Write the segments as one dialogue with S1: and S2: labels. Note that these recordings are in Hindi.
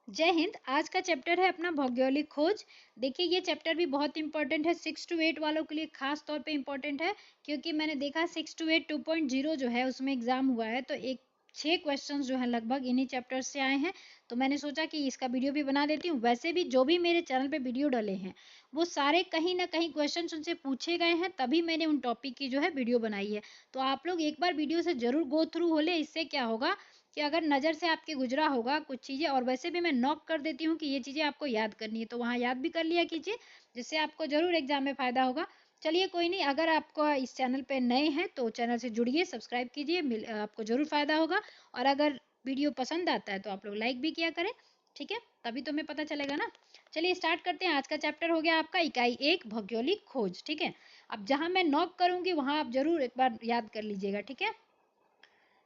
S1: जय हिंद। आज का चैप्टर है अपना भौगोलिक खोज। देखिए ये चैप्टर भी बहुत इंपॉर्टेंट है, 6 to 8 वालों के लिए खास तौर पे इंपॉर्टेंट है, क्योंकि मैंने देखा 6 to 8 2.0 जो है उसमें एग्जाम हुआ है, तो एक 6 क्वेश्चंस जो है लगभग इन्हीं चैप्टर से आए हैं। तो मैंने सोचा कि इसका वीडियो भी बना देती हूँ। वैसे भी जो भी मेरे चैनल पे वीडियो डले हैं वो सारे कहीं ना कहीं क्वेश्चन उनसे पूछे गए हैं, तभी मैंने उन टॉपिक की जो है वीडियो बनाई है। तो आप लोग एक बार वीडियो से जरूर गो थ्रू हो ले। इससे क्या होगा कि अगर नज़र से आपके गुजरा होगा कुछ चीज़ें, और वैसे भी मैं नोट कर देती हूँ कि ये चीज़ें आपको याद करनी है, तो वहाँ याद भी कर लिया कीजिए, जिससे आपको ज़रूर एग्जाम में फ़ायदा होगा। चलिए कोई नहीं, अगर आपको इस चैनल पे नए हैं तो चैनल से जुड़िए, सब्सक्राइब कीजिए, आपको ज़रूर फ़ायदा होगा। और अगर वीडियो पसंद आता है तो आप लोग लाइक भी किया करें, ठीक है, तभी तो हमें पता चलेगा ना। चलिए स्टार्ट करते हैं। आज का चैप्टर हो गया आपका इकाई 1 भौगोलिक खोज, ठीक है। अब जहाँ मैं नोट करूँगी वहाँ आप ज़रूर एक बार याद कर लीजिएगा, ठीक है।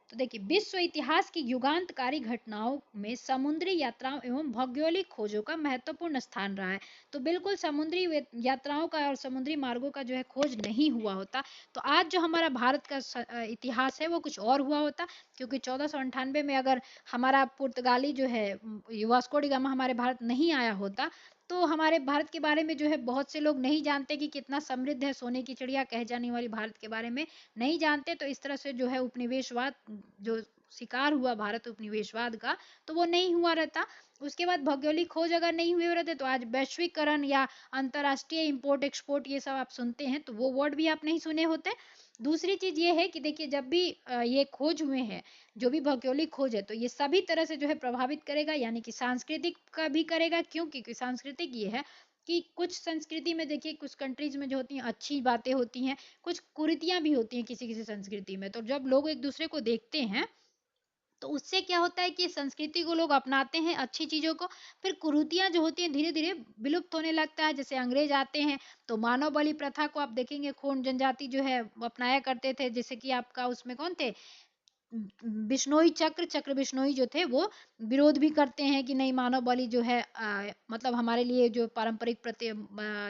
S1: तो देखिए, विश्व इतिहास की युगांतकारी घटनाओं में समुद्री यात्राओं एवं भौगोलिक खोजों का महत्वपूर्ण स्थान रहा है। तो बिल्कुल समुद्री यात्राओं का और समुद्री मार्गों का जो है खोज नहीं हुआ होता तो आज जो हमारा भारत का इतिहास है वो कुछ और हुआ होता। क्योंकि 1498 में अगर हमारा पुर्तगाली जो है वास्को डी गामा हमारे भारत नहीं आया होता तो हमारे भारत के बारे में जो है बहुत से लोग नहीं जानते कि कितना समृद्ध है, सोने की चिड़िया कह जाने वाली भारत के बारे में नहीं जानते। तो इस तरह से जो है उपनिवेशवाद जो शिकार हुआ भारत उपनिवेशवाद का, तो वो नहीं हुआ रहता। उसके बाद भौगोलिक खोज अगर नहीं हुए रहते तो आज वैश्वीकरण या अंतर्राष्ट्रीय इंपोर्ट एक्सपोर्ट ये सब आप सुनते हैं तो वो वर्ड भी आप नहीं सुने होते। दूसरी चीज ये है कि देखिए जब भी ये खोज हुए हैं, जो भी भौगोलिक खोज है, तो ये सभी तरह से जो है प्रभावित करेगा, यानी कि सांस्कृतिक का भी करेगा। क्यों? क्योंकि सांस्कृतिक ये है कि कुछ संस्कृति में देखिए, कुछ कंट्रीज में जो होती हैं अच्छी बातें होती हैं, कुछ कुरीतियां भी होती हैं किसी किसी संस्कृति में। तो जब लोग एक दूसरे को देखते हैं तो उससे क्या होता है कि संस्कृति को लोग अपनाते हैं, अच्छी चीजों को, फिर कुरीतियां जो होती हैं धीरे धीरे विलुप्त होने लगता है। जैसे अंग्रेज आते हैं तो मानव बलि प्रथा को आप देखेंगे, खोंड जनजाति जो है अपनाया करते थे। जैसे कि आपका उसमें कौन थे, बिश्नोई चक्र बिश्नोई जो थे वो विरोध भी करते हैं कि नहीं, मानव बलि जो है मतलब हमारे लिए जो पारंपरिक प्रति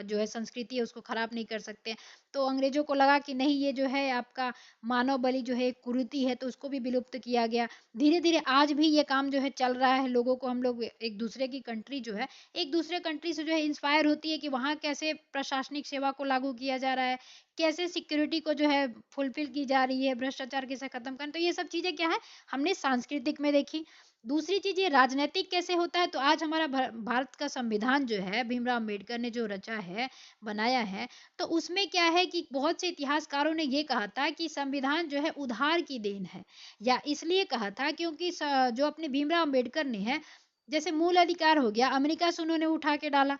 S1: जो है संस्कृति है उसको खराब नहीं कर सकते। तो अंग्रेजों को लगा कि नहीं, ये जो है आपका मानव बलि जो है एक कुरीति है, तो उसको भी विलुप्त किया गया। धीरे धीरे आज भी ये काम जो है चल रहा है। लोगों को, हम लोग एक दूसरे की कंट्री जो है, एक दूसरे कंट्री से जो है इंस्पायर होती है कि वहाँ कैसे प्रशासनिक सेवा को लागू किया जा रहा है, कैसे सिक्योरिटी को जो है फुलफिल की जा रही है, भ्रष्टाचार कैसे खत्म करना। तो ये सब चीजें क्या है, हमने सांस्कृतिक में देखी। दूसरी चीज ये राजनीतिक कैसे होता है। तो आज हमारा भारत का संविधान जो है भीमराव अम्बेडकर ने जो रचा है, बनाया है, तो उसमें क्या है कि बहुत से इतिहासकारों ने ये कहा था कि संविधान जो है उधार की देन है। या इसलिए कहा था क्योंकि जो अपने भीमराव अम्बेडकर ने है, जैसे मूल अधिकार हो गया, अमेरिका से उन्होंने उठा के डाला।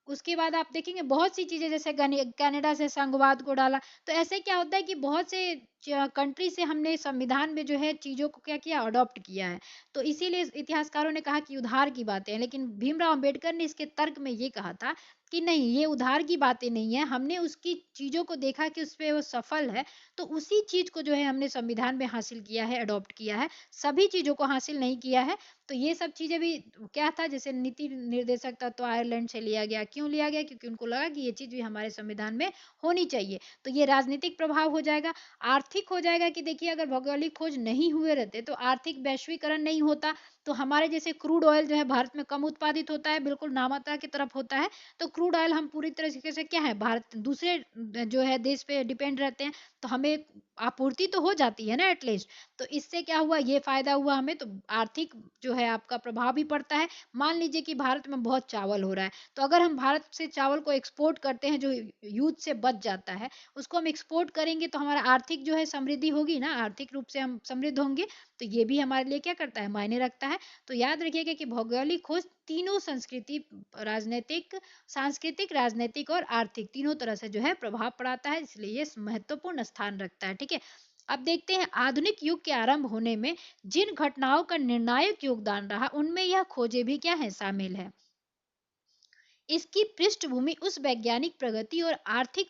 S1: उसके बाद आप देखेंगे बहुत सी चीजें, जैसे कनाडा से संघवाद को डाला। तो ऐसे क्या होता है कि बहुत से कंट्री से हमने संविधान में जो है चीजों को क्या किया, अडॉप्ट किया है। तो इसीलिए इतिहासकारों ने कहा कि उधार की बातें हैं। लेकिन भीमराव अंबेडकर ने इसके तर्क में ये कहा था कि नहीं, ये उधार की बातें नहीं है, हमने उसकी चीजों को देखा कि उस पे वो सफल है, तो उसी चीज को जो है हमने संविधान में हासिल किया है, अडॉप्ट किया है, सभी चीजों को हासिल नहीं किया है। तो ये सब चीजें भी क्या था, जैसे नीति निर्देशक तत्व तो आयरलैंड से लिया गया। क्यों लिया गया? क्योंकि उनको लगा कि ये चीज भी हमारे संविधान में होनी चाहिए। तो ये राजनीतिक प्रभाव हो जाएगा। आर्थिक हो जाएगा कि देखिए अगर भौगोलिक खोज नहीं हुए रहते तो आर्थिक वैश्वीकरण नहीं होता, तो हमारे जैसे क्रूड ऑयल जो है भारत में कम उत्पादित होता है, बिल्कुल नामात्रा की तरफ होता है। तो क्रूड ऑयल हम पूरी तरीके से क्या है, भारत दूसरे जो है देश पे डिपेंड रहते हैं, तो हमें आपूर्ति तो हो जाती है ना एटलीस्ट। तो इससे क्या हुआ, ये फायदा हुआ हमें। तो आर्थिक जो है आपका प्रभाव भी पड़ता है। मान लीजिए कि भारत में बहुत चावल हो रहा है, तो अगर हम भारत से चावल को एक्सपोर्ट करते हैं, जो यूज से बच जाता है उसको हम एक्सपोर्ट करेंगे, तो हमारा आर्थिक जो है समृद्धि होगी ना, आर्थिक रूप से हम समृद्ध होंगे। तो ये भी हमारे लिए क्या करता है, मायने रखता है। तो याद रखिएगा कि भौगोलिक खोज तीनों संस्कृति, राजनीतिक, सांस्कृतिक, राजनीतिक और आर्थिक, तीनों तरह से जो है प्रभाव पड़ाता है, इसलिए ये महत्वपूर्ण स्थान रखता है, ठीक है। अब देखते हैं आधुनिक युग के आरंभ होने में जिन घटनाओं का निर्णायक योगदान रहा, उनमें यह खोजें भी क्या है, शामिल है। इसकी पृष्ठभूमि उस वैज्ञानिक प्रगति और आर्थिक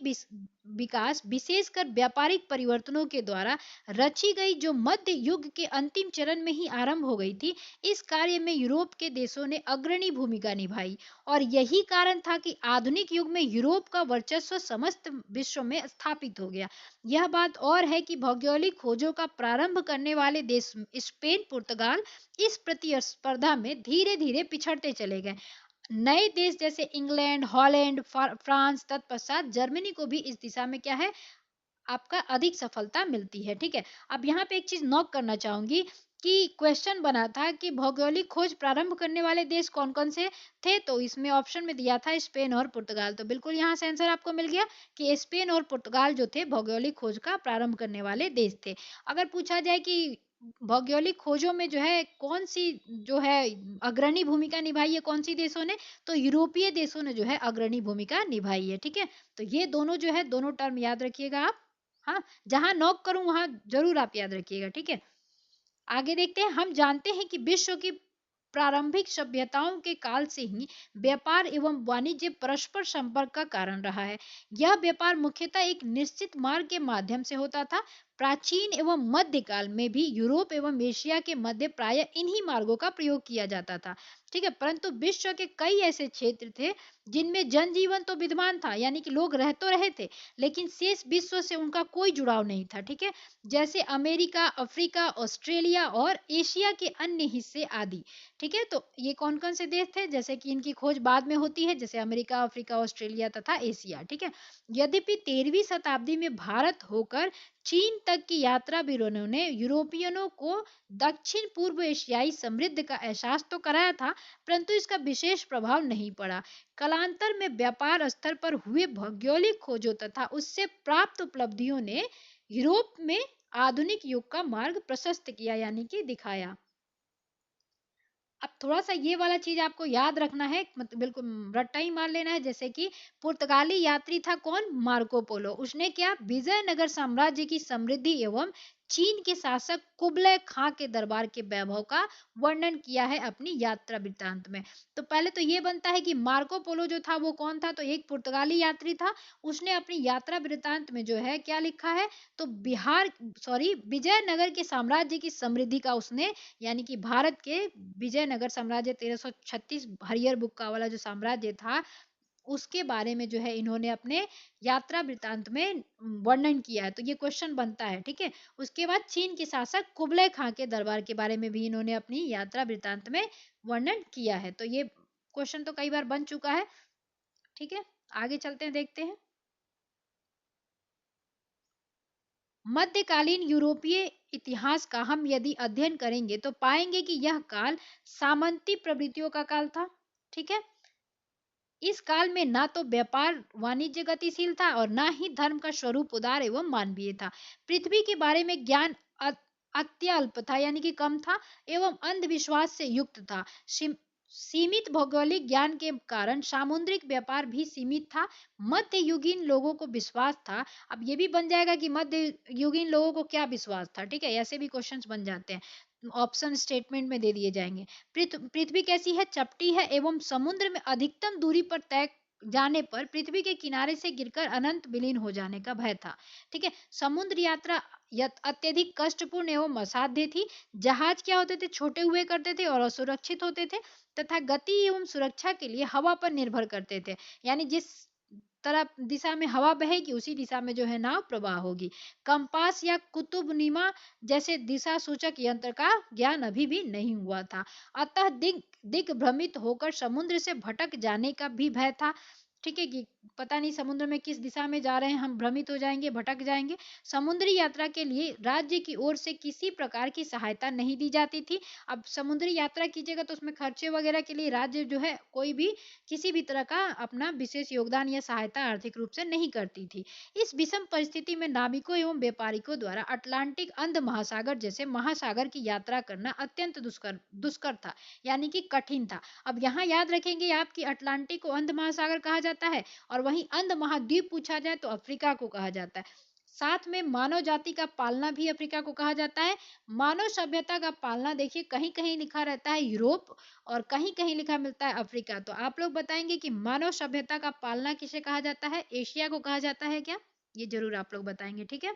S1: विकास, विशेषकर व्यापारिक परिवर्तनों के द्वारा रची गई, जो मध्य युग के अंतिम चरण में ही आरंभ हो गई थी। इस कार्य में यूरोप के देशों ने अग्रणी भूमिका निभाई और यही कारण था कि आधुनिक युग में यूरोप का वर्चस्व समस्त विश्व में स्थापित हो गया। यह बात और है कि भौगोलिक खोजों का प्रारंभ करने वाले देश स्पेन, पुर्तगाल इस प्रतिस्पर्धा में धीरे धीरे पिछड़ते चले गए। नए देश जैसे इंग्लैंड, हॉलैंड, फ्रांस, तत्पश्चात जर्मनी को भी इस दिशा में क्या है, आपका अधिक सफलता मिलती है। ठीक है, अब यहाँ पे एक चीज नोट करना चाहूंगी कि क्वेश्चन बना था कि भौगोलिक खोज प्रारंभ करने वाले देश कौन कौन से थे, तो इसमें ऑप्शन में दिया था स्पेन और पुर्तगाल। तो बिल्कुल यहाँ से आंसर आपको मिल गया कि स्पेन और पुर्तगाल जो थे भौगोलिक खोज का प्रारंभ करने वाले देश थे। अगर पूछा जाए कि भौगोलिक खोजों में जो है कौन सी जो है अग्रणी भूमिका निभाई है कौन सी देशों ने, तो यूरोपीय देशों ने जो है अग्रणी भूमिका निभाई है। ठीक है, तो ये दोनों जो है दोनों टर्म याद रखिएगा आप। हाँ, जहां नॉक करूं वहां जरूर आप याद रखिएगा। ठीक है, आगे देखते हैं। हम जानते हैं कि विश्व की प्रारंभिक सभ्यताओं के काल से ही व्यापार एवं वाणिज्य परस्पर संपर्क का कारण रहा है। यह व्यापार मुख्यतः एक निश्चित मार्ग के माध्यम से होता था। प्राचीन एवं मध्यकाल में भी यूरोप एवं एशिया के मध्य प्राय इन्हीं मार्गों का प्रयोग किया जाता था। ठीक है, परंतु विश्व के कई ऐसे क्षेत्र थे जिनमें जनजीवन तो विद्यमान था, यानी कि लोग रह तो रहे थे, लेकिन शेष विश्व से उनका कोई जुड़ाव नहीं था। ठीक है, जैसे अमेरिका, अफ्रीका, ऑस्ट्रेलिया और एशिया के अन्य हिस्से आदि। ठीक है, तो ये कौन कौन से देश थे, जैसे कि इनकी खोज बाद में होती है, जैसे अमेरिका, अफ्रीका, ऑस्ट्रेलिया तथा एशिया। ठीक है, यद्यपि 13वीं शताब्दी में भारत होकर चीन तक की यात्रा वीरों ने यूरोपियनों को दक्षिण पूर्व एशियाई समृद्ध का एहसास तो कराया था, परंतु इसका विशेष प्रभाव नहीं पड़ा। कालांतर में व्यापार स्तर पर हुए भौगोलिक खोजों तथा उससे प्राप्त उपलब्धियों ने यूरोप में आधुनिक युग का मार्ग प्रशस्त किया, यानी कि दिखाया। अब थोड़ा सा ये वाला चीज आपको याद रखना है, मतलब बिल्कुल रट्टा ही मार लेना है। जैसे कि पुर्तगाली यात्री था कौन, मार्को पोलो। उसने क्या, विजयनगर साम्राज्य की समृद्धि एवं चीन के शासक कुबलय खां के दरबार के वैभव का वर्णन किया है अपनी यात्रा वृत्तांत में। तो पहले तो ये बनता है कि मार्को पोलो जो था वो कौन था, तो एक पुर्तगाली यात्री था। उसने अपनी यात्रा वृत्तांत में जो है क्या लिखा है, तो विजयनगर के साम्राज्य की समृद्धि का उसने, यानी कि भारत के विजयनगर साम्राज्य 1336 हरियर बुक्का वाला जो साम्राज्य था, उसके बारे में जो है इन्होंने अपने यात्रा वृत्तांत में वर्णन किया है। तो ये क्वेश्चन बनता है। ठीक है, उसके बाद चीन के शासक कुबलय खां के दरबार के बारे में भी इन्होंने अपनी यात्रा वृत्तांत में वर्णन किया है। तो ये क्वेश्चन तो कई बार बन चुका है। ठीक है, आगे चलते हैं, देखते हैं। मध्यकालीन यूरोपीय इतिहास का हम यदि अध्ययन करेंगे तो पाएंगे कि यह काल सामंती प्रवृत्तियों का काल था। ठीक है, इस काल में ना तो व्यापार वाणिज्य गतिशील था और ना ही धर्म का स्वरूप उदार एवं मानवीय था। पृथ्वी के बारे में ज्ञान अत्यल्प था, यानी कि कम था, एवं अंधविश्वास से युक्त था। सीमित भौगोलिक ज्ञान के कारण सामुद्रिक व्यापार भी सीमित था। मध्य युगीन लोगों को विश्वास था। अब ये भी बन जाएगा कि मध्य युगीन लोगों को क्या विश्वास था। ठीक है, ऐसे भी क्वेश्चंस बन जाते हैं, ऑप्शन स्टेटमेंट में दे दिए जाएंगे। पृथ्वी कैसी है, चपटी है एवं समुद्र में अधिकतम दूरी पर तय जाने पर पृथ्वी के किनारे से गिरकर अनंत विलीन हो जाने का भय था। ठीक है, समुद्र यात्रा अत्यधिक कष्टपूर्ण एवं असाध्य थी। जहाज क्या होते थे, छोटे हुए करते थे और असुरक्षित होते थे तथा गति एवं सुरक्षा के लिए हवा पर निर्भर करते थे, यानी जिस तरफ दिशा में हवा बहेगी उसी दिशा में जो है नाव प्रवाह होगी। कंपास या कुतुबनीमा जैसे दिशा सूचक यंत्र का ज्ञान अभी भी नहीं हुआ था। अतः दिग्भ्रमित होकर समुद्र से भटक जाने का भी भय था। ठीक है, कि पता नहीं समुद्र में किस दिशा में जा रहे हैं, हम भ्रमित हो जाएंगे, भटक जाएंगे। समुद्री यात्रा के लिए राज्य की ओर से किसी प्रकार की सहायता नहीं दी जाती थी। अब समुद्री यात्रा कीजिएगा तो उसमें खर्चे वगैरह के लिए राज्य जो है कोई भी किसी भी तरह का अपना विशेष योगदान या सहायता आर्थिक रूप से नहीं करती थी। इस विषम परिस्थिति में नाविकों एवं व्यापारिकों द्वारा अटलांटिक अंध महासागर जैसे महासागर की यात्रा करना अत्यंत दुष्कर दुष्कर था, यानी कि कठिन था। अब यहाँ याद रखेंगे आप कि अटलांटिक को अंध महासागर कहा जाता है और वहीं अंध महाद्वीप पूछा जाए तो अफ्रीका को कहा जाता है। साथ में मानव जाति का पालना भी अफ्रीका को कहा जाता है। मानव सभ्यता का पालना देखिए कहीं कहीं लिखा रहता है यूरोप और कहीं कहीं लिखा मिलता है अफ्रीका। तो आप लोग बताएंगे कि मानव सभ्यता का पालना किसे कहा जाता है, एशिया को कहा जाता है क्या? ये जरूर आप लोग बताएंगे, ठीक है।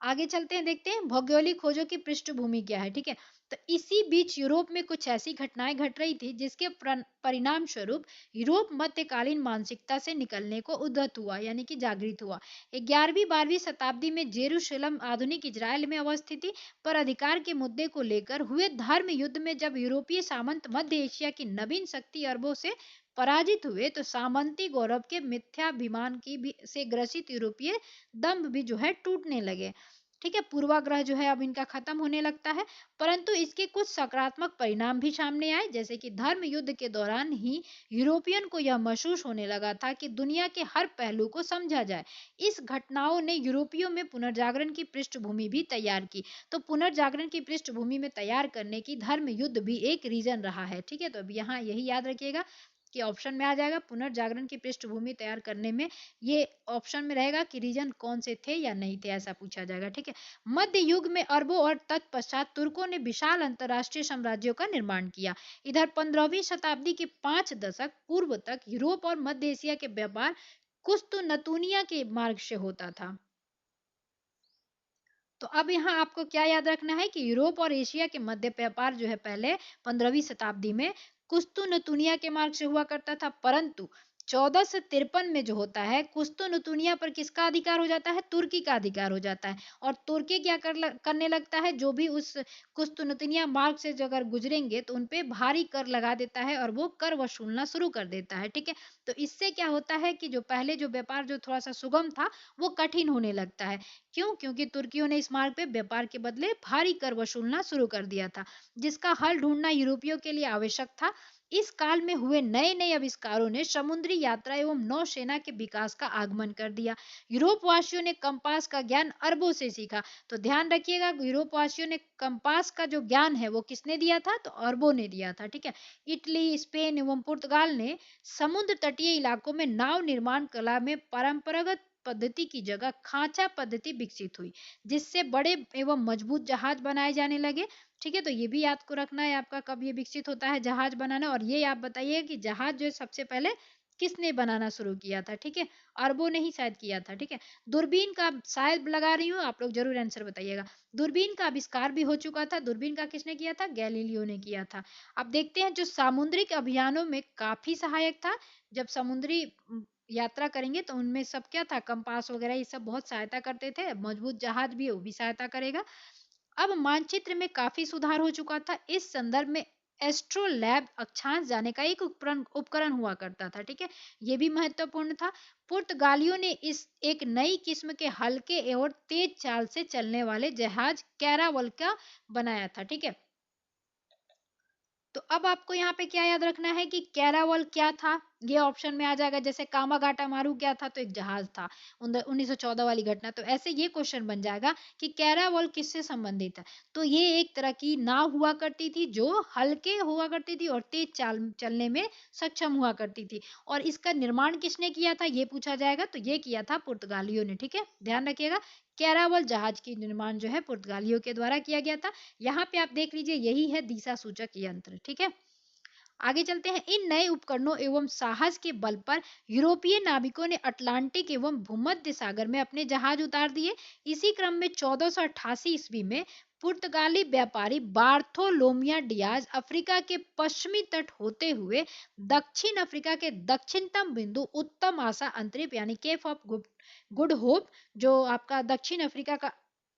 S1: आगे चलते हैं, देखते हैं भौगोलिक खोजों की पृष्ठभूमि क्या है, ठीक है। तो इसी बीच यूरोप में कुछ ऐसी घटनाएं घट रही थी जिसके परिणाम स्वरूप यूरोप मध्यकालीन मानसिकता से निकलने को उद्धत हुआ, यानी कि जागृत हुआ। 11वीं 12वीं शताब्दी में जेरूशलम आधुनिक इजराइल में अवस्थित थी, पर अधिकार के मुद्दे को लेकर हुए धर्म युद्ध में जब यूरोपीय सामंत मध्य एशिया की नवीन शक्ति अरबों से पराजित हुए तो सामंती गौरव के मिथ्याभिमान की भी से ग्रसित यूरोपीय दंभ भी जो है टूटने लगे, ठीक है। पूर्वाग्रह जो है अब इनका खत्म होने लगता है। परंतु इसके कुछ सकारात्मक परिणाम भी सामने आए, जैसे कि धर्म युद्ध के दौरान ही यूरोपियन को यह महसूस होने लगा था कि दुनिया के हर पहलू को समझा जाए। इस घटनाओं ने यूरोपियों में पुनर्जागरण की पृष्ठभूमि भी तैयार की। तो पुनर्जागरण की पृष्ठभूमि में तैयार करने की धर्म युद्ध भी एक रीजन रहा है, ठीक है। तो अब यहाँ यही याद रखिएगा कि ऑप्शन में आ जाएगा पुनर्जागरण की पृष्ठभूमि तैयार करने में, ये ऑप्शन में रहेगा कि रीजन कौन से थे या नहीं थे, ऐसा पूछा जाएगा, ठीक है। मध्य युग में अरबों और तत्पश्चात तुर्कों ने विशाल अंतरराष्ट्रीय साम्राज्यों का निर्माण किया। इधर 15वीं शताब्दी के 5 दशक पूर्व तक यूरोप और मध्य एशिया के व्यापार कुस्तुनतुनिया के मार्ग से होता था। तो अब यहाँ आपको क्या याद रखना है कि यूरोप और एशिया के मध्य व्यापार जो है पहले 15वीं शताब्दी में कुस्तुनतुनिया के मार्ग से हुआ करता था, परंतु 1453 में जो होता है कुस्तुनतुनिया पर किसका अधिकार हो जाता है, तुर्की का अधिकार हो जाता है। और तुर्की क्या करने लगता है, जो भी उस कुस्तुनतुनिया मार्ग से जो अगर गुजरेंगे तो उनपे भारी कर लगा देता है और वो कर वसूलना शुरू कर देता है, ठीक है। तो इससे क्या होता है कि जो पहले जो व्यापार जो थोड़ा सा सुगम था वो कठिन होने लगता है। क्यों? क्योंकि तुर्कियों ने इस मार्ग पे व्यापार के बदले भारी कर वसूलना शुरू कर दिया था, जिसका हल ढूंढना यूरोपियों के लिए आवश्यक था। इस काल में हुए नए नए आविष्कारों ने समुद्री यात्रा एवं नौसेना के विकास का आगमन कर दिया। यूरोप वासियों ने कंपास का ज्ञान अरबों से सीखा। तो ध्यान रखिएगा, यूरोप वासियों ने कंपास का जो ज्ञान है वो किसने दिया था, तो अरबों ने दिया था, ठीक है। इटली, स्पेन एवं पुर्तगाल ने समुद्र तटीय इलाकों में नाव निर्माण कला में परंपरागत पद्धति की जगह खांचा पद्धति विकसित हुई, जिससे बड़े एवं मजबूत जहाज बनाए जाने लगे, ठीक है। तो ये भी याद को रखना है आपका, कब ये विकसित होता है जहाज बनाना। और ये आप बताइए कि जहाज जो है सबसे पहले किसने बनाना शुरू किया था, ठीक है। अरबों ने ही शायद किया था, ठीक है। दूरबीन का शायद लगा रही हूँ, आप लोग जरूर आंसर बताइएगा। दूरबीन का आविष्कार भी हो चुका था। दूरबीन का किसने किया था, गैलीलियो ने किया था। अब देखते हैं जो सामुद्रिक अभियानों में काफी सहायक था। जब समुद्री यात्रा करेंगे तो उनमें सब क्या था, कंपास वगैरह ये सब बहुत सहायता करते थे। मजबूत जहाज भी है वो भी सहायता करेगा। अब मानचित्र में काफी सुधार हो चुका था। इस संदर्भ में एस्ट्रोलैब अक्षांश जाने का एक उपकरण हुआ करता था, ठीक है। ये भी महत्वपूर्ण था। पुर्तगालियों ने इस एक नई किस्म के हल्के और तेज चाल से चलने वाले जहाज कैरावल का बनाया था, ठीक है। तो अब आपको यहाँ पे क्या याद रखना है कि कैरावल क्या था, ये ऑप्शन में आ जाएगा। जैसे कामागाटा मारू क्या था, तो एक जहाज था 1914 वाली घटना। तो ऐसे ये क्वेश्चन बन जाएगा कि कैरावल किससे संबंधित है। तो ये एक तरह की नाव हुआ करती थी जो हल्के हुआ करती थी और तेज चाल चलने में सक्षम हुआ करती थी। और इसका निर्माण किसने किया था ये पूछा जाएगा, तो ये किया था पुर्तगालियों ने, ठीक है। ध्यान रखिएगा, कैरावल जहाज की निर्माण जो है पुर्तगालियों के द्वारा किया गया था। यहाँ पे आप देख लीजिए यही है दिशा सूचक यंत्र, ठीक है। आगे चलते हैं। इन नए उपकरणों एवं साहस के बल पर यूरोपीय नाविकों ने अटलांटिक एवं भूमध्य सागर में अपने जहाज उतार दिए। इसी क्रम में 1488 ईस्वी में पुर्तगाली व्यापारी बार्थोलोमिया डियाज अफ्रीका के पश्चिमी तट होते हुए दक्षिण अफ्रीका के दक्षिणतम बिंदु उत्तम आशा अंतरिप यानी केप ऑफ गुड होप, जो आपका दक्षिण अफ्रीका का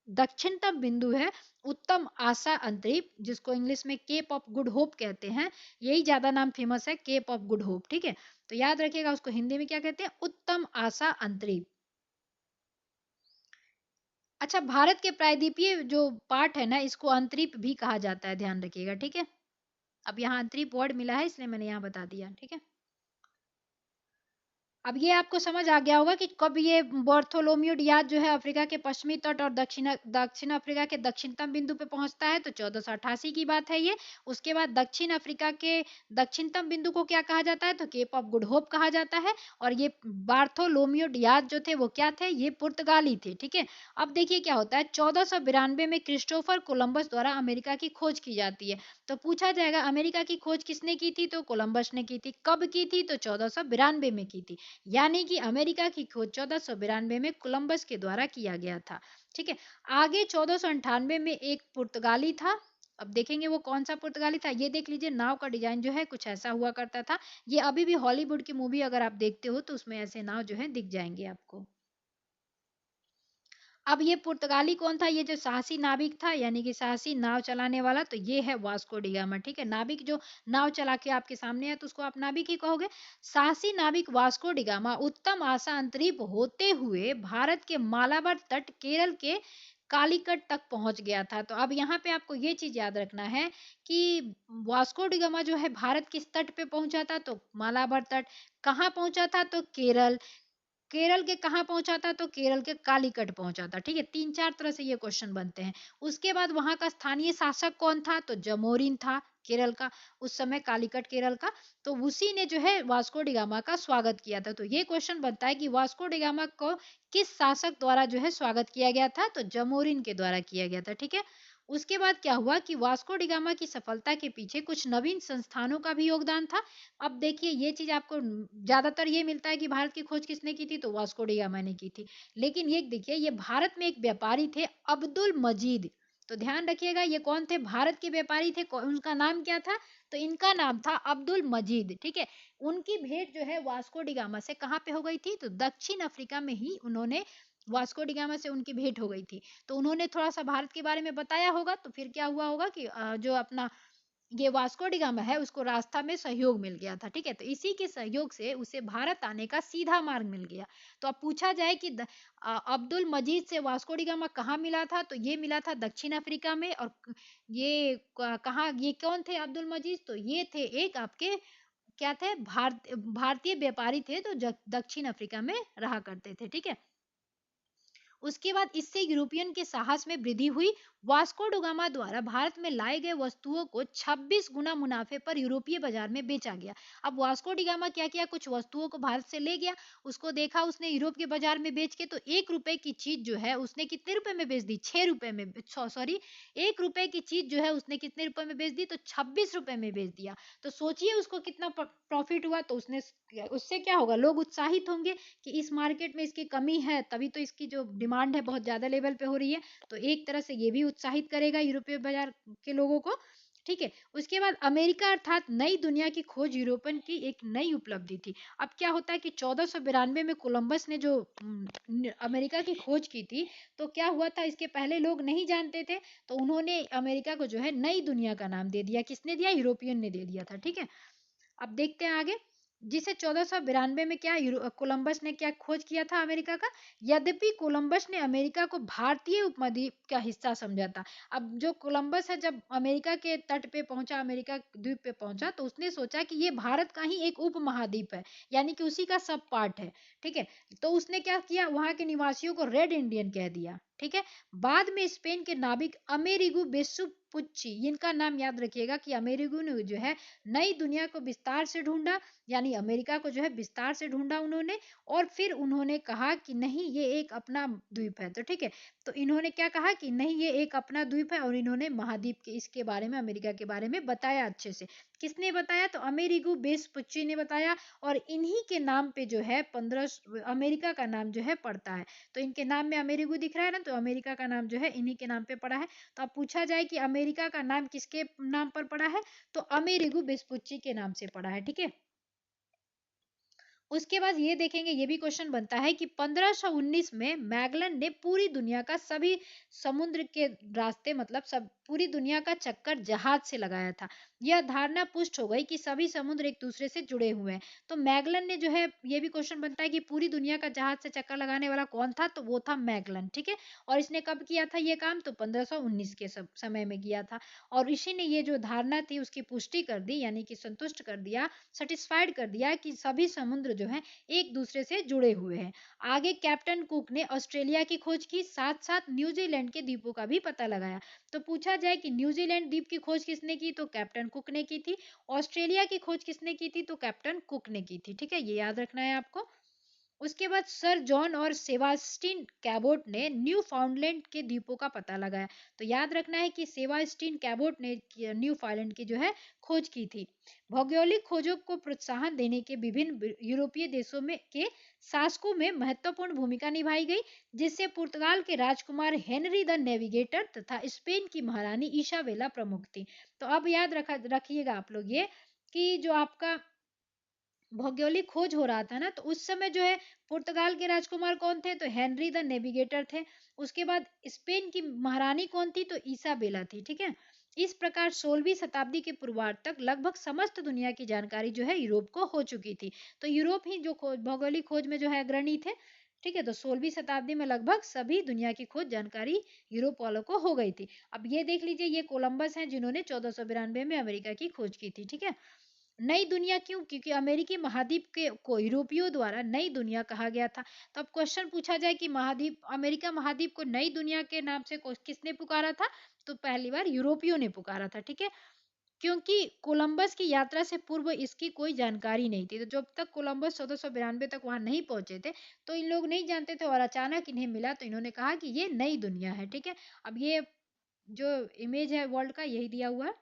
S1: दक्षिणतम बिंदु है, उत्तम आशा अंतरिप, जिसको इंग्लिश में केप ऑफ गुड होप कहते हैं। यही ज्यादा नाम फेमस है, केप ऑफ गुड होप, ठीक है। तो याद रखिएगा उसको हिंदी में क्या कहते हैं, उत्तम आशा अंतरिप। अच्छा, भारत के प्रायद्वीपीय जो पार्ट है ना, इसको अंतरिप भी कहा जाता है, ध्यान रखिएगा, ठीक है। अब यहाँ अंतरिप वर्ड मिला है इसलिए मैंने यहाँ बता दिया, ठीक है। अब ये आपको समझ आ गया होगा कि कब ये बार्थोलोम्यू डियाज जो है अफ्रीका के पश्चिमी तट और दक्षिण अफ्रीका के दक्षिणतम बिंदु पे पहुंचता है, तो 1488 की बात है ये। उसके बाद दक्षिण अफ्रीका के दक्षिणतम बिंदु को क्या कहा जाता है, तो केप ऑफ गुड होप कहा जाता है। और ये बार्थोलोम्यू डियाज जो थे वो क्या थे, ये पुर्तगाली थे, ठीक है। अब देखिए क्या होता है, 1492 में क्रिस्टोफर कोलंबस द्वारा अमेरिका की खोज की जाती है। तो पूछा जाएगा अमेरिका की खोज किसने की थी, तो कोलंबस ने की थी। कब की थी, तो 1492 में की थी। यानी कि अमेरिका की खोज 1492 में कोलंबस के द्वारा किया गया था, ठीक है। आगे 1498 में एक पुर्तगाली था। अब देखेंगे वो कौन सा पुर्तगाली था, ये देख लीजिए, नाव का डिजाइन जो है कुछ ऐसा हुआ करता था। ये अभी भी हॉलीवुड की मूवी अगर आप देखते हो तो उसमें ऐसे नाव जो है दिख जाएंगे आपको। अब ये पुर्तगाली कौन था, ये जो साहसी नाविक था यानी कि साहसी नाव चलाने वाला, तो ये है वास्को डी गामा, ठीक है। नाविक जो नाव चला के आपके सामने है तो उसको आप नाविक ही कहोगे। साहसी नाविक वास्को डी गामा उत्तम आशा अंतरिप होते हुए भारत के मालाबार तट केरल के कालीकट तक पहुंच गया था। तो अब यहाँ पे आपको ये चीज याद रखना है कि वास्को डी गामा जो है भारत किस तट पे पहुंचा था, तो मालाबार तट। कहाँ पहुंचा था, तो केरल। केरल के कहाँ पहुंचा था, तो केरल के कालीकट पहुंचा था, ठीक है। तीन चार तरह से ये क्वेश्चन बनते हैं। उसके बाद वहां का स्थानीय शासक कौन था, तो जमोरिन था केरल का, उस समय कालीकट केरल का। तो उसी ने जो है वास्को डी गामा का स्वागत किया था। तो ये क्वेश्चन बनता है कि वास्को डी गामा को किस शासक द्वारा जो है स्वागत किया गया था, तो जमोरिन के द्वारा किया गया था, ठीक है। उसके बाद क्या हुआ कि वास्को डी गामा की सफलता के पीछे कुछ नवीन संस्थानों का भी योगदान था। अब देखिए ये चीज आपको ज्यादातर ये मिलता है कि भारत की खोज किसने की थी, तो वास्को डी गामा ने की थी। लेकिन ये देखिए, ये भारत में एक व्यापारी थे अब्दुल मजीद। तो ध्यान रखिएगा ये कौन थे, भारत के व्यापारी थे। उनका नाम क्या था, तो इनका नाम था अब्दुल मजीद, ठीक है। उनकी भेंट जो है वास्को डी गामा से कहाँ पे हो गई थी, तो दक्षिण अफ्रीका में ही उन्होंने वास्को डी गामा से उनकी भेंट हो गई थी। तो उन्होंने थोड़ा सा भारत के बारे में बताया होगा, तो फिर क्या हुआ होगा कि जो अपना ये वास्को डी गामा है उसको रास्ता में सहयोग मिल गया था, ठीक है। तो इसी के सहयोग से उसे भारत आने का सीधा मार्ग मिल गया। तो अब पूछा जाए कि अब्दुल मजीद से वास्को डी गामा कहाँ मिला था, तो ये मिला था दक्षिण अफ्रीका में। और ये कहाँ, ये कौन थे अब्दुल मजीद, तो ये थे एक आपके क्या थे, भारतीय व्यापारी थे, तो दक्षिण अफ्रीका में रहा करते थे, ठीक है। उसके बाद इससे यूरोपियन के साहस में वृद्धि हुई। वास्को डोगामा द्वारा भारत में लाए गए वस्तुओं को 26 गुना मुनाफे पर यूरोपीय बाजार में बेचा गया। अब वास्को डिगामा क्या किया, कुछ वस्तुओं को भारत से ले गया, उसको देखा उसने यूरोप के बाजार में बेच के, तो 1 रुपए की चीज जो है उसने कितने रुपए में बेच दी, 6 रुपए में, सॉरी, 1 रुपए की चीज जो है उसने कितने रुपए में बेच दी, तो 26 रुपए में बेच दिया। तो सोचिए उसको कितना प्रॉफिट हुआ। तो उसने, उससे क्या होगा, लोग उत्साहित होंगे कि इस मार्केट में इसकी कमी है, तभी तो इसकी जो डिमांड है बहुत ज्यादा लेवल पे हो रही है। तो एक तरह से ये भी उत्साहित करेगा यूरोपीय बाजार के लोगों को, ठीक है। उसके बाद अमेरिका अर्थात नई दुनिया की खोज यूरोपन की एक नई उपलब्धि थी। अब क्या होता है कि 1492 में कोलंबस ने जो अमेरिका की खोज की थी, तो क्या हुआ था, इसके पहले लोग नहीं जानते थे। तो उन्होंने अमेरिका को जो है नई दुनिया का नाम दे दिया। किसने दिया, यूरोपियन ने दे दिया था, ठीक है। अब देखते हैं आगे। जिसे 1492 में क्या कोलंबस ने क्या खोज किया था अमेरिका का। यद्यपि कोलंबस ने अमेरिका को भारतीय उपमहाद्वीप का हिस्सा समझा था। अब जो कोलंबस है जब अमेरिका के तट पे पहुंचा, अमेरिका द्वीप पे पहुंचा, तो उसने सोचा कि ये भारत का ही एक उपमहाद्वीप है, यानी कि उसी का सब पार्ट है, ठीक है। तो उसने क्या किया, वहां के निवासियों को रेड इंडियन कह दिया, ठीक है। बाद में स्पेन के नाविक अमेरिगो वेसुपुच्ची, इनका नाम याद रखिएगा कि अमेरिगो ने जो है नई दुनिया को विस्तार से ढूंढा, यानी अमेरिका को जो है विस्तार से ढूंढा उन्होंने। और फिर उन्होंने कहा कि नहीं ये एक अपना द्वीप है, तो ठीक है। तो इन्होंने क्या कहा कि नहीं ये एक अपना द्वीप है, और इन्होंने महाद्वीप के इसके बारे में, अमेरिका के बारे में बताया अच्छे से। किसने बताया, तो अमेरिगो वेसपुच्ची ने बताया। और इन्हीं के नाम पे जो है 15 अमेरिका का नाम जो है पड़ता है। तो इनके नाम में अमेरिगो दिख रहा है ना, तो अमेरिका का नाम जो है इन्हीं के नाम पे पड़ा है। तो अब पूछा जाए कि अमेरिका का नाम किसके नाम पर पड़ा है, तो अमेरिगो वेस्पुच्ची के नाम से पड़ा है, ठीक है। उसके बाद ये देखेंगे, ये भी क्वेश्चन बनता है कि 1519 में मैगलन ने पूरी दुनिया का सभी समुद्र के रास्ते, मतलब सब पूरी दुनिया का चक्कर जहाज से लगाया था। यह धारणा पुष्ट हो गई कि सभी समुद्र एक दूसरे से जुड़े हुए हैं। तो मैगलन ने जो है, ये भी क्वेश्चन बनता है कि पूरी दुनिया का जहाज से चक्कर लगाने वाला कौन था, तो वो था मैगलन, ठीक है। और इसने कब किया था ये काम, तो 1519 के समय में किया था। और इसी ने ये जो धारणा थी उसकी पुष्टि कर दी, यानी कि संतुष्ट कर दिया, सेटिस्फाइड कर दिया कि सभी समुद्र जो है एक दूसरे से जुड़े हुए हैं। आगे कैप्टन कुक ने ऑस्ट्रेलिया की खोज की, साथ साथ न्यूजीलैंड के द्वीपों का भी पता लगाया। तो पूछा जाए कि न्यूजीलैंड द्वीप की खोज किसने की, तो कैप्टन कुक ने की थी। ऑस्ट्रेलिया की खोज किसने की थी, तो कैप्टन कुक ने की थी। ठीक है, ये याद रखना है आपको। उसके बाद सर जॉन और सेबास्टिन कैबोट ने न्यू फाउंडलैंड के द्वीपों का पता लगाया। तो याद रखना है कि सेबास्टिन कैबोट ने न्यू फाउंडलैंड की जो है खोज की थी। भौगोलिक खोजों को प्रोत्साहन देने के विभिन्न यूरोपीय देशों में के शासकों में महत्वपूर्ण भूमिका निभाई गई, जिससे पुर्तगाल के राजकुमार हेनरी द नेविगेटर तथा स्पेन की महारानी इसाबेला प्रमुख थी। तो अब याद रखिएगा आप लोग ये कि जो आपका भौगोलिक खोज हो रहा था ना, तो उस समय जो है पुर्तगाल के राजकुमार कौन थे, तो हेनरी द नेविगेटर थे। उसके बाद स्पेन की महारानी कौन थी, तो इसाबेला थी। ठीक है, इस प्रकार 16वीं शताब्दी के पूर्वार्ध तक लगभग समस्त दुनिया की जानकारी जो है यूरोप को हो चुकी थी। तो यूरोप ही जो खोज भौगोलिक खोज में जो है अग्रणी थे। ठीक है, तो 16वीं शताब्दी में लगभग सभी दुनिया की खोज जानकारी यूरोप वालों को हो गई थी। अब ये देख लीजिए, ये कोलंबस हैं जिन्होंने 1492 में अमेरिका की खोज की थी। ठीक है, नई दुनिया क्यों, क्योंकि अमेरिकी महाद्वीप के को यूरोपियों द्वारा नई दुनिया कहा गया था। तो अब क्वेश्चन पूछा जाए कि महाद्वीप अमेरिका महाद्वीप को नई दुनिया के नाम से किसने पुकारा था, तो पहली बार यूरोपियों ने पुकारा था। ठीक है, क्योंकि कोलंबस की यात्रा से पूर्व इसकी कोई जानकारी नहीं थी। तो जब तक कोलंबस 1492 तक वहां नहीं पहुंचे थे, तो इन लोग नहीं जानते थे, और अचानक इन्हें मिला तो इन्होंने कहा कि ये नई दुनिया है। ठीक है, अब ये जो इमेज है वर्ल्ड का यही दिया हुआ है।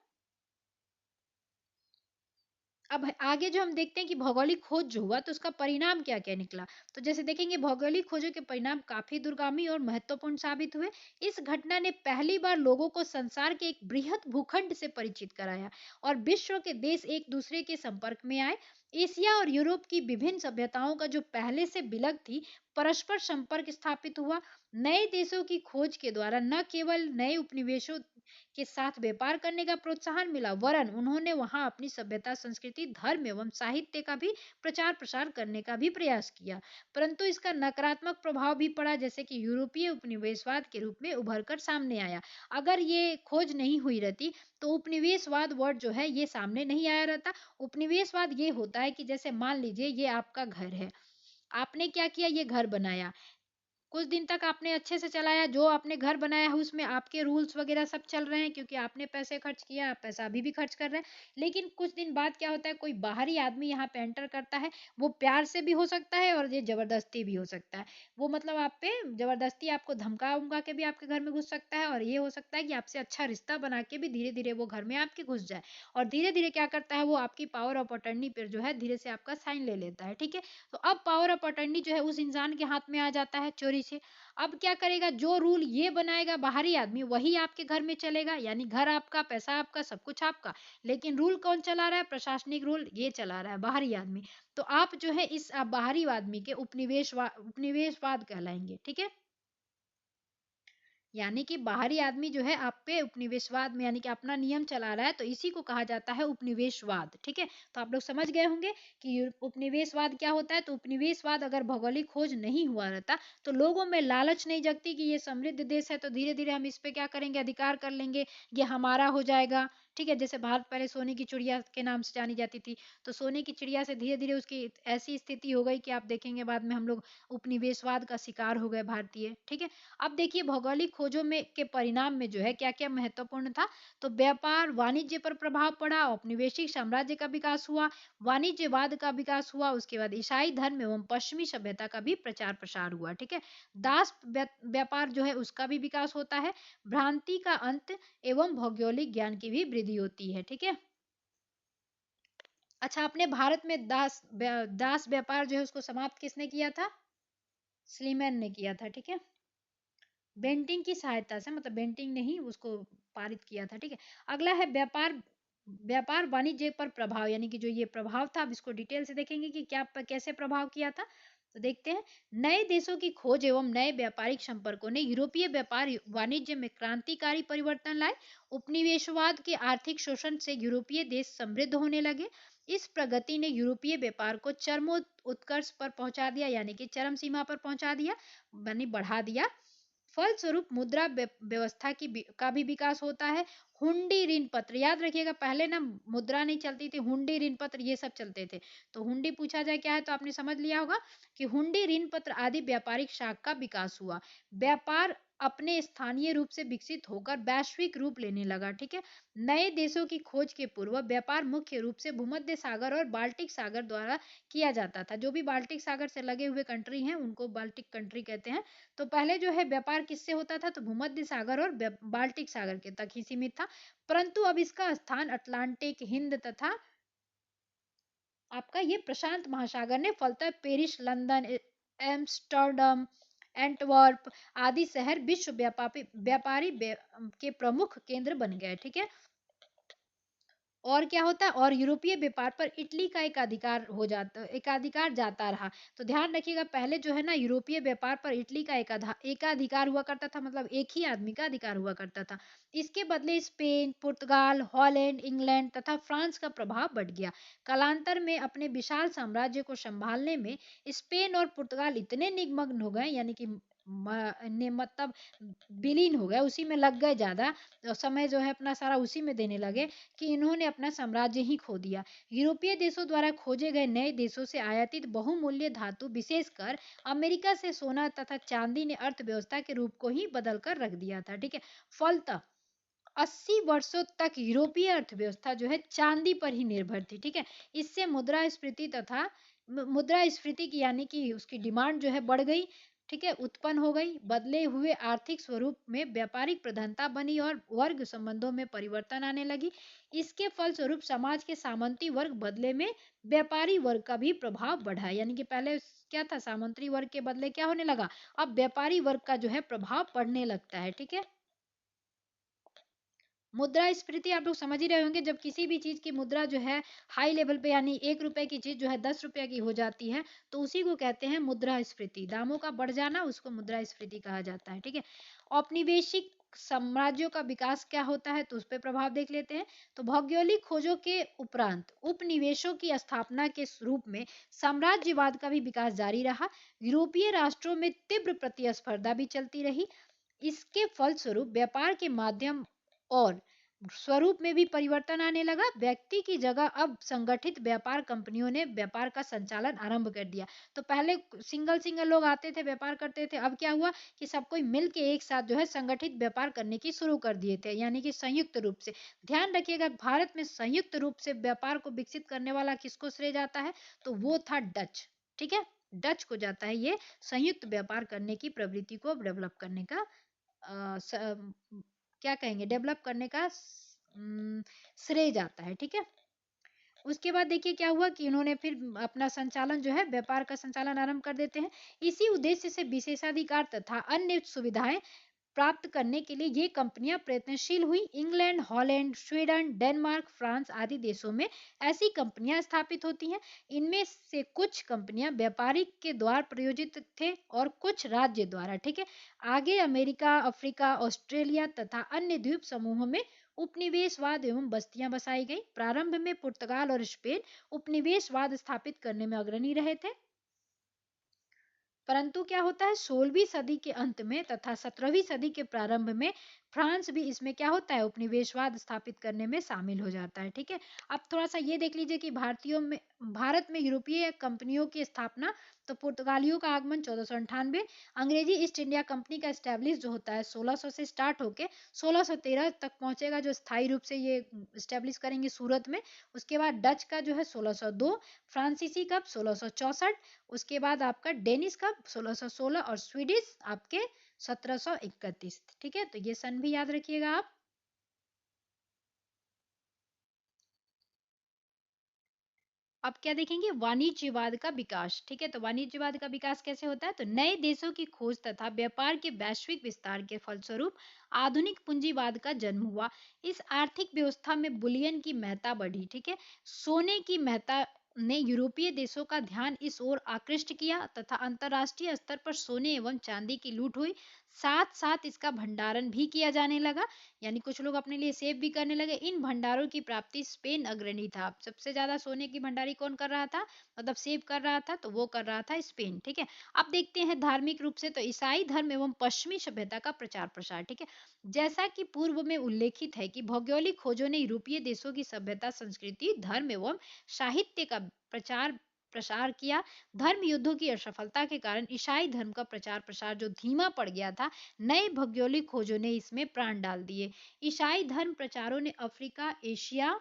S1: अब आगे जो हम देखते हैं कि भौगोलिक खोज जो हुआ तो उसका परिणाम क्या क्या निकला। तो जैसे देखेंगे भौगोलिक खोजों के परिणाम काफी दूरगामी और महत्वपूर्ण साबित हुए। इस घटना ने पहली बार लोगों को संसार के एक बृहद भूखंड से परिचित कराया और विश्व के देश एक दूसरे के संपर्क में आए। एशिया और यूरोप की विभिन्न सभ्यताओं का जो पहले से बिलग थी परस्पर संपर्क स्थापित हुआ। नए देशों की खोज के द्वारा न केवल नए उपनिवेशों के साथ व्यापार करने का प्रोत्साहन मिला, वरन उन्होंने वहां अपनी सभ्यता, संस्कृति, धर्म एवं साहित्य का भी प्रचार प्रसार करने का भी प्रयास किया। परंतु इसका नकारात्मक प्रभाव भी पड़ा, जैसे कि यूरोपीय उपनिवेशवाद के रूप में उभर कर सामने आया। अगर ये खोज नहीं हुई रहती तो उपनिवेशवाद वर्ड जो है ये सामने नहीं आया रहता। उपनिवेशवाद ये होता है कि जैसे मान लीजिए ये आपका घर है, आपने क्या किया, ये घर बनाया, कुछ दिन तक आपने अच्छे से चलाया, जो आपने घर बनाया है उसमें आपके रूल्स वगैरह सब चल रहे हैं, क्योंकि आपने पैसे खर्च किया, आप पैसा अभी भी खर्च कर रहे हैं। लेकिन कुछ दिन बाद क्या होता है, कोई बाहरी आदमी यहाँ पे एंटर करता है। वो प्यार से भी हो सकता है और ये जबरदस्ती भी हो सकता है। वो मतलब आप पे जबरदस्ती आपको धमका उमका के भी आपके घर में घुस सकता है, और ये हो सकता है कि आपसे अच्छा रिश्ता बना के भी धीरे धीरे वो घर में आपके घुस जाए। और धीरे धीरे क्या करता है, वो आपकी पावर ऑफ अटर्नी पर जो है धीरे से आपका साइन ले लेता है। ठीक है, तो अब पावर ऑफ अटर्नी जो है उस इंसान के हाथ में आ जाता है चोरी से। अब क्या करेगा, जो रूल ये बनाएगा बाहरी आदमी वही आपके घर में चलेगा, यानी घर आपका, पैसा आपका, सब कुछ आपका। लेकिन रूल कौन चला रहा है, प्रशासनिक रूल ये चला रहा है बाहरी आदमी। तो आप जो है इस बाहरी आदमी के उपनिवेशवाद कहलाएंगे। ठीक है, यानी कि बाहरी आदमी जो है आप पे उपनिवेशवाद में यानी कि अपना नियम चला रहा है, तो इसी को कहा जाता है उपनिवेशवाद। ठीक है, तो आप लोग समझ गए होंगे कि उपनिवेशवाद क्या होता है। तो उपनिवेशवाद अगर भौगोलिक खोज नहीं हुआ रहता तो लोगों में लालच नहीं जगती कि ये समृद्ध देश है, तो धीरे धीरे हम इस पे क्या करेंगे, अधिकार कर लेंगे, ये हमारा हो जाएगा। ठीक है, जैसे भारत पहले सोने की चिड़िया के नाम से जानी जाती थी, तो सोने की चिड़िया से धीरे धीरे उसकी ऐसी स्थिति हो गई कि आप देखेंगे बाद में हम लोग उपनिवेशवाद का शिकार हो गए भारतीय। ठीक है, अब देखिए भौगोलिक खोजों में के परिणाम में जो है क्या क्या महत्वपूर्ण था। तो व्यापार वाणिज्य पर प्रभाव पड़ा, औपनिवेशिक साम्राज्य का विकास हुआ, वाणिज्यवाद का विकास हुआ, उसके बाद ईसाई धर्म एवं पश्चिमी सभ्यता का भी प्रचार प्रसार हुआ। ठीक है, दास व्यापार जो है उसका भी विकास होता है, भ्रांति का अंत एवं भौगोलिक ज्ञान की भी वृद्धि होती है। ठीक है, अच्छा, अपने भारत में दास व्यापार जो है उसको समाप्त किसने किया था, स्लीमैन ने किया था। ठीक है, बेंटिंग की सहायता से, मतलब बेंटिंग ने ही उसको पारित किया था। ठीक है, अगला है व्यापार व्यापार वाणिज्य पर प्रभाव, यानी कि जो ये प्रभाव था, अब इसको डिटेल से देखेंगे कि क्या कैसे प्रभाव किया था। तो देखते हैं, नए देशों की खोज एवं नए व्यापारिक संपर्कों ने यूरोपीय व्यापार वाणिज्य में क्रांतिकारी परिवर्तन लाए। उपनिवेशवाद के आर्थिक शोषण से यूरोपीय देश समृद्ध होने लगे। इस प्रगति ने यूरोपीय व्यापार को चरमोत्कर्ष पर पहुंचा दिया, यानी कि चरम सीमा पर पहुंचा दिया, यानी बढ़ा दिया। फलस्वरूप मुद्रा व्यवस्था का भी विकास होता है। हुंडी ऋण पत्र, याद रखिएगा पहले ना मुद्रा नहीं चलती थी, हुंडी ऋण पत्र ये सब चलते थे। तो हुंडी पूछा जाए क्या है तो आपने समझ लिया होगा कि हुंडी ऋण पत्र आदि व्यापारिक शाख का विकास हुआ। व्यापार अपने स्थानीय रूप से विकसित होकर वैश्विक रूप लेने लगा। ठीक है, नए देशों की खोज के पूर्व व्यापार मुख्य रूप से भूमध्य सागर और बाल्टिक सागर द्वारा किया जाता था। जो भी बाल्टिक सागर से लगे हुए कंट्री हैं उनको बाल्टिक कंट्री कहते हैं। तो पहले जो है व्यापार किससे होता था तो भूमध्य सागर और बाल्टिक सागर के तक ही सीमित था। परंतु अब इसका स्थान अटलांटिक, हिंद तथा आपका ये प्रशांत महासागर ने फलतः पेरिस, लंदन, एम्स्टर्डम, एंटवर्प आदि शहर विश्व व्यापारी के प्रमुख केंद्र बन गए। ठीक है, और क्या होता है, और यूरोपीय व्यापार पर इटली का एकाधिकार जाता रहा। तो ध्यान रखिएगा पहले जो है ना यूरोपीय व्यापार पर इटली का एकाधिकार हुआ करता था, मतलब एक ही आदमी का अधिकार हुआ करता था। इसके बदले स्पेन, पुर्तगाल, हॉलैंड, इंग्लैंड तथा फ्रांस का प्रभाव बढ़ गया। कालांतर में अपने विशाल साम्राज्य को संभालने में स्पेन और पुर्तगाल इतने निमग्न हो गए, यानी कि मतलब विलीन हो गए, उसी में लग गए ज्यादा, तो समय जो है अपना सारा उसी में देने लगे कि इन्होंने अपना साम्राज्य ही खो दिया। यूरोपीय देशों द्वारा खोजे गए नए देशों से आयातित बहुमूल्य धातु, विशेषकर अमेरिका से सोना तथा चांदी ने अर्थव्यवस्था के रूप को ही बदल कर रख दिया था। ठीक है, फलतः 80 वर्षों तक यूरोपीय अर्थव्यवस्था जो है चांदी पर ही निर्भर थी। ठीक है, इससे मुद्रास्फीति की यानी कि उसकी डिमांड जो है बढ़ गई। ठीक है, उत्पन्न हो गई, बदले हुए आर्थिक स्वरूप में व्यापारिक प्रधानता बनी और वर्ग संबंधों में परिवर्तन आने लगी। इसके फलस्वरूप समाज के सामंती वर्ग बदले में व्यापारी वर्ग का भी प्रभाव बढ़ा, यानी कि पहले क्या था, सामंती वर्ग के बदले क्या होने लगा, अब व्यापारी वर्ग का जो है प्रभाव पड़ने लगता है। ठीक है, मुद्रास्फीति आप लोग समझ ही रहे होंगे, जब किसी भी चीज की मुद्रा जो है हाई लेवल पे, यानी 1 रुपए की चीज जो है 10 रुपए की हो जाती है, तो उसी को कहते हैं मुद्रास्फीति। दामों का बढ़ जाना उसको मुद्रास्फीति कहा जाता है। ठीक है, औपनिवेशिक साम्राज्यों का विकास क्या होता है तो उस पर प्रभाव देख लेते हैं। तो भौगोलिक खोजों के उपरांत उपनिवेशों की स्थापना के रूप में साम्राज्यवाद का भी विकास जारी रहा। यूरोपीय राष्ट्रों में तीव्र प्रतिस्पर्धा भी चलती रही। इसके फलस्वरूप व्यापार के माध्यम और स्वरूप में भी परिवर्तन आने लगा। व्यक्ति की जगह अब संगठित व्यापार कंपनियों ने व्यापार का संचालन आरंभ कर दिया। तो पहले सिंगल सिंगल लोग आते थे व्यापार करते थे, अब क्या हुआ कि सब कोई मिल के एक साथ जो है संगठित व्यापार करने की शुरू कर दिए थे, यानी कि संयुक्त रूप से। ध्यान रखिएगा भारत में संयुक्त रूप से व्यापार को विकसित करने वाला किसको श्रेय जाता है तो वो था डच। ठीक है, डच को जाता है ये संयुक्त व्यापार करने की प्रवृत्ति को डेवलप करने का क्या कहेंगे, डेवलप करने का श्रेय जाता है। ठीक है, उसके बाद देखिए क्या हुआ कि उन्होंने फिर अपना संचालन जो है व्यापार का संचालन आरंभ कर देते हैं। इसी उद्देश्य से विशेषाधिकार तथा अन्य सुविधाएं प्राप्त करने के लिए ये कंपनियां प्रयत्नशील हुई। England, Holland, Sweden, Denmark, France आदि देशों में ऐसी कंपनियां स्थापित होती हैं। इनमें से कुछ कंपनियां व्यापारी के द्वारा प्रायोजित थे और कुछ राज्य द्वारा। ठीक है, आगे अमेरिका, अफ्रीका, ऑस्ट्रेलिया तथा अन्य द्वीप समूहों में उपनिवेशवाद एवं बस्तियां बसाई गई। प्रारंभ में पुर्तगाल और स्पेन उपनिवेशवाद स्थापित करने में अग्रणी रहे थे, परंतु क्या होता है 16वीं सदी के अंत में तथा 17वीं सदी के प्रारंभ में फ्रांस भी इसमें क्या होता है उपनिवेशवाद स्थापित करने में शामिल हो जाता है। ठीक है, अब थोड़ा सा ये देख लीजिए कि भारत में यूरोपीय कंपनियों की स्थापना, तो पुर्तगालियों का आगमन 1498, अंग्रेजी ईस्ट इंडिया कंपनी का स्टैब्लिश जो होता है 1600 से स्टार्ट होके 1613 तक पहुंचेगा, जो स्थायी रूप से ये स्टैब्लिश करेंगे सूरत में। उसके बाद डच का जो है 1602, फ्रांसीसी कब 1664, उसके बाद आपका डेनिश का 1616 और स्वीडिश आपके 1731। ठीक है, तो ये सन भी याद रखिएगा आप। अब क्या देखेंगे, वाणिज्यवाद का विकास। ठीक है, तो वाणिज्यवाद का विकास कैसे होता है तो नए देशों की खोज तथा व्यापार के वैश्विक विस्तार के फलस्वरूप आधुनिक पूंजीवाद का जन्म हुआ। इस आर्थिक व्यवस्था में बुलियन की महत्ता बढ़ी। ठीक है, सोने की महत्ता ने यूरोपीय देशों का ध्यान इस ओर आकृष्ट किया तथा अंतरराष्ट्रीय स्तर पर सोने एवं चांदी की लूट हुई। साथ साथ इसका भंडारण भी किया जाने लगा, यानी कुछ लोग अपने लिए सेव भी करने लगे। इन भंडारों की प्राप्ति स्पेन अग्रणी था। सबसे ज्यादा सोने की भंडारी कौन कर रहा था, मतलब सेव कर रहा था, तो वो कर रहा था स्पेन। ठीक है, अब देखते हैं धार्मिक रूप से, तो ईसाई धर्म एवं पश्चिमी सभ्यता का प्रचार प्रसार। ठीक है, जैसा कि पूर्व में उल्लेखित है कि भौगोलिक खोजों ने यूरोपीय देशों की सभ्यता, संस्कृति, धर्म एवं साहित्य का प्रचार प्रसार किया। धर्म युद्धों की असफलता के कारण ईसाई धर्म का प्रचार प्रसार जो धीमा पड़ गया था, नए भौगोलिक खोजों ने इसमें प्राण डाल दिए। ईसाई धर्म प्रचारों ने अफ्रीका, एशिया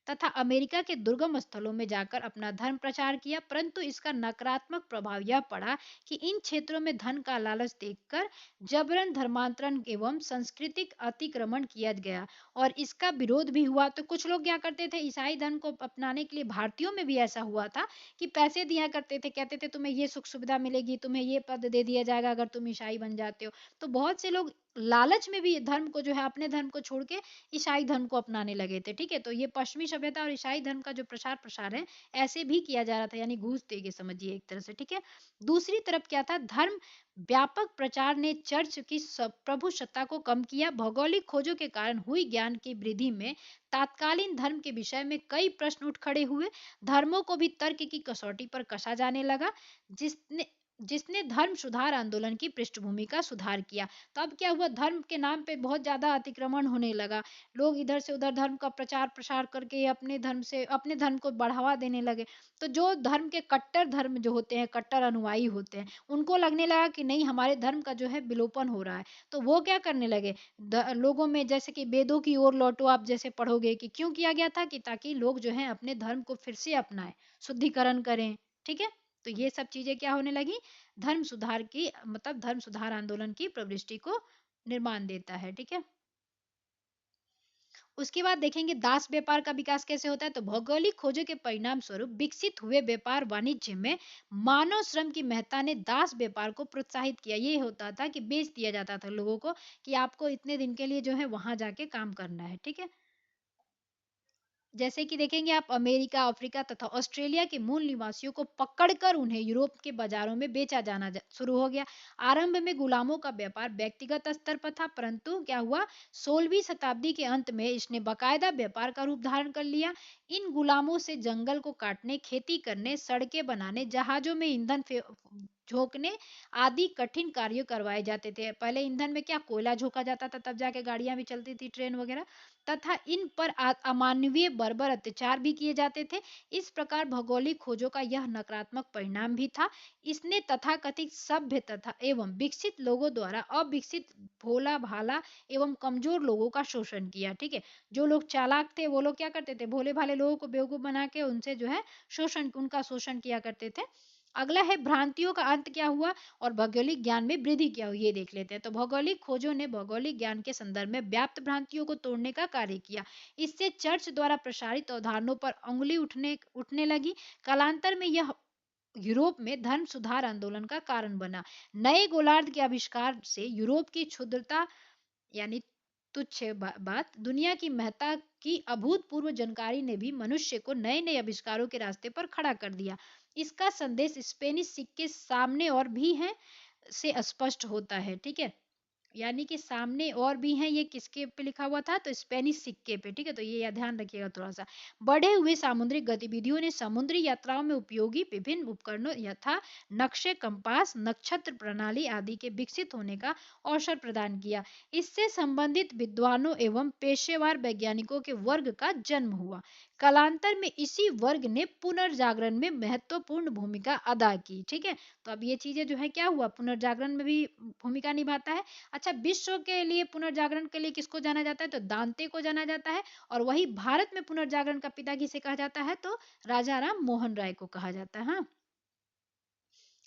S1: तथा अमेरिका के दुर्गम स्थलों में जाकर अपना धर्म प्रचार किया, परंतु इसका नकारात्मक प्रभाव यह पड़ा कि इन क्षेत्रों में धन का लालच देखकर जबरन धर्मांतरण एवं सांस्कृतिक अतिक्रमण किया गया और इसका विरोध भी हुआ। तो कुछ लोग क्या करते थे, ईसाई धर्म को अपनाने के लिए भारतीयों में भी ऐसा हुआ था कि पैसे दिया करते थे, कहते थे तुम्हें ये सुख सुविधा मिलेगी, तुम्हें ये पद दे दिया जाएगा अगर तुम ईसाई बन जाते हो। तो बहुत से लोग लालच में भी धर्म को जो है, अपने धर्म को छोड़ के ईसाई धर्म को अपनाने लगे थे। ठीक है, तो ये पश्चिमी सभ्यता और ईसाई धर्म का जो प्रसार प्रसार है, ऐसे भी किया जा रहा था, यानी घूस दे के समझिए एक तरह से। ठीक है, दूसरी तरफ क्या था, धर्म व्यापक प्रचार ने चर्च की प्रभुसत्ता को कम किया। भौगोलिक खोजों के कारण हुई ज्ञान की वृद्धि में तात्कालीन धर्म के विषय में कई प्रश्न उठ खड़े हुए। धर्मों को भी तर्क की कसौटी पर कसा जाने लगा, जिसने जिसने धर्म सुधार आंदोलन की पृष्ठभूमि का सुधार किया। तो अब क्या हुआ, धर्म के नाम पे बहुत ज्यादा अतिक्रमण होने लगा। लोग इधर से उधर धर्म का प्रचार प्रसार करके अपने धर्म को बढ़ावा देने लगे। तो जो धर्म के कट्टर धर्म जो होते हैं, कट्टर अनुयायी होते हैं, उनको लगने लगा कि नहीं, हमारे धर्म का जो है विलोपन हो रहा है। तो वो क्या करने लगे, लोगों में, जैसे कि वेदों की ओर लौटो, आप जैसे पढ़ोगे कि क्यों किया गया था, कि ताकि लोग जो है अपने धर्म को फिर से अपनाएं, शुद्धिकरण करें। ठीक है, तो ये सब चीजें क्या होने लगी, धर्म सुधार की, मतलब धर्म सुधार आंदोलन की प्रवृत्ति को निर्माण देता है। ठीक है, उसके बाद देखेंगे दास व्यापार का विकास कैसे होता है। तो भौगोलिक खोजों के परिणाम स्वरूप विकसित हुए व्यापार वाणिज्य में मानव श्रम की महत्ता ने दास व्यापार को प्रोत्साहित किया। ये होता था कि बेच दिया जाता था लोगों को, कि आपको इतने दिन के लिए जो है वहां जाके काम करना है। ठीक है, जैसे कि देखेंगे आप, अमेरिका, अफ्रीका तथा ऑस्ट्रेलिया के मूल निवासियों को पकड़कर उन्हें यूरोप के बाजारों में बेचा जाना शुरू हो गया। आरंभ में गुलामों का व्यापार व्यक्तिगत स्तर पर था, परंतु क्या हुआ, 16वीं शताब्दी के अंत में इसने बाकायदा व्यापार का रूप धारण कर लिया। इन गुलामों से जंगल को काटने, खेती करने, सड़कें बनाने, जहाजों में ईंधन झोंकने आदि कठिन कार्य करवाए जाते थे। पहले ईंधन में क्या, कोयला झोंका जाता था, तब जाके गाड़ियां भी चलती थी, ट्रेन वगैरह, तथा इन पर अमानवीय बर्बर अत्याचार भी किए जाते थे। इस प्रकार भौगोलिक खोजों का यह नकारात्मक परिणाम भी था। इसने तथाकथित सभ्य तथा एवं विकसित लोगों द्वारा अविकसित, भोला भाला एवं कमजोर लोगों का शोषण किया। ठीक है, जो लोग चालाक थे वो लोग क्या करते थे, भोले भाले लोगों को बेवकूफ बना के उनसे जो है उनका शोषण किया करते थे। अगला है भ्रांतियों का अंत क्या हुआ और भौगोलिक ज्ञान में वृद्धि क्या हुई, ये देख लेते हैं। तो भौगोलिक खोजों ने भौगोलिक ज्ञान के संदर्भ में व्याप्त भ्रांतियों को तोड़ने का कार्य किया। इससे चर्च द्वारा प्रसारित अवधारणाओं पर अंगुली उठने लगी। कालांतर में यह यूरोप में धर्म सुधार आंदोलन का कारण बना। नए गोलार्ध के आविष्कार से यूरोप की क्षुद्रता, यानी तुच्छ बात, दुनिया की महत्ता की अभूतपूर्व जानकारी ने भी मनुष्य को नए नए आविष्कारों के रास्ते पर खड़ा कर दिया। इसका संदेश स्पेनिश सिक्के सामने और भी है से स्पष्ट होता है। ठीक है, यानी कि सामने और भी हैं, ये किसके पे लिखा हुआ था, तो स्पेनिश सिक्के पे। ठीक है, तो ये ध्यान रखिएगा थोड़ा सा। बढ़े हुए सामुद्रिक गतिविधियों ने समुद्री यात्राओं में उपयोगी विभिन्न उपकरणों यथा नक्शे, कंपास, नक्षत्र प्रणाली आदि के विकसित होने का अवसर प्रदान किया। इससे संबंधित विद्वानों एवं पेशेवर वैज्ञानिकों के वर्ग का जन्म हुआ। कालांतर में इसी वर्ग ने पुनर्जागरण में महत्वपूर्ण भूमिका अदा की। ठीक है, तो अब ये चीजें जो है क्या हुआ, पुनर्जागरण में भी भूमिका निभाता है। अच्छा, विश्व के लिए पुनर्जागरण के लिए किसको जाना जाता है, तो दांते को जाना जाता है। और वही भारत में पुनर्जागरण का पिता किसे कहा जाता है, तो राजा राम मोहन राय को कहा जाता है। हाँ,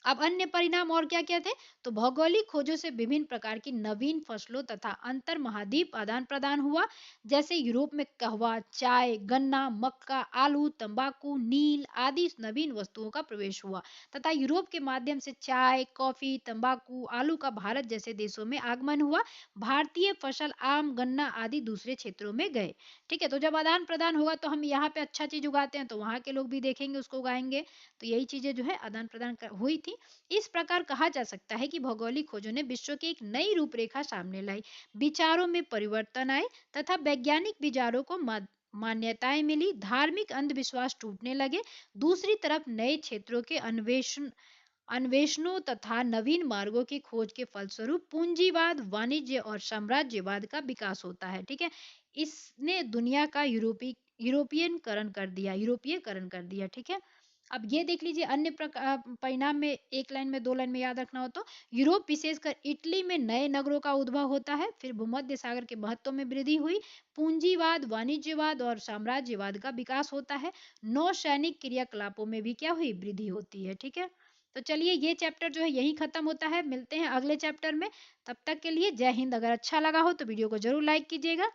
S1: अब अन्य परिणाम और क्या क्या थे, तो भौगोलिक खोजों से विभिन्न प्रकार की नवीन फसलों तथा अंतर महाद्वीप आदान प्रदान हुआ। जैसे यूरोप में कहवा, चाय, गन्ना, मक्का, आलू, तंबाकू, नील आदि नवीन वस्तुओं का प्रवेश हुआ तथा यूरोप के माध्यम से चाय, कॉफी, तंबाकू, आलू का भारत जैसे देशों में आगमन हुआ। भारतीय फसल आम, गन्ना आदि दूसरे क्षेत्रों में गए। ठीक है, तो जब आदान प्रदान होगा तो हम यहाँ पे अच्छा चीज उगाते हैं तो वहां के लोग भी देखेंगे, उसको उगाएंगे। तो यही चीजें जो है आदान प्रदान हुई थी। थी। इस प्रकार कहा जा सकता है कि भौगोलिक खोजों ने विश्व की एक नई रूपरेखा सामने लाई, विचारों में परिवर्तन आए तथा वैज्ञानिक विचारों को मान्यताएं मिली, धार्मिक अंधविश्वास टूटने लगे। दूसरी तरफ नए क्षेत्रों के अन्वेषणों तथा नवीन मार्गों की खोज के फलस्वरूप पूंजीवाद, वाणिज्य और साम्राज्यवाद का विकास होता है। ठीक है, इसने दुनिया का यूरोपीयकरण कर दिया। ठीक है, अब ये देख लीजिए अन्य परिणाम में, एक लाइन में, दो लाइन में याद रखना हो तो, यूरोप विशेषकर इटली में नए नगरों का उद्भव होता है। फिर भूमध्य सागर के महत्व में वृद्धि हुई, पूंजीवाद, वाणिज्यवाद और साम्राज्यवाद का विकास होता है। नौसैनिक क्रियाकलापों में भी क्या हुई, वृद्धि होती है। ठीक है, तो चलिए ये चैप्टर जो है यही खत्म होता है, मिलते हैं अगले चैप्टर में। तब तक के लिए जय हिंद। अगर अच्छा लगा हो तो वीडियो को जरूर लाइक कीजिएगा।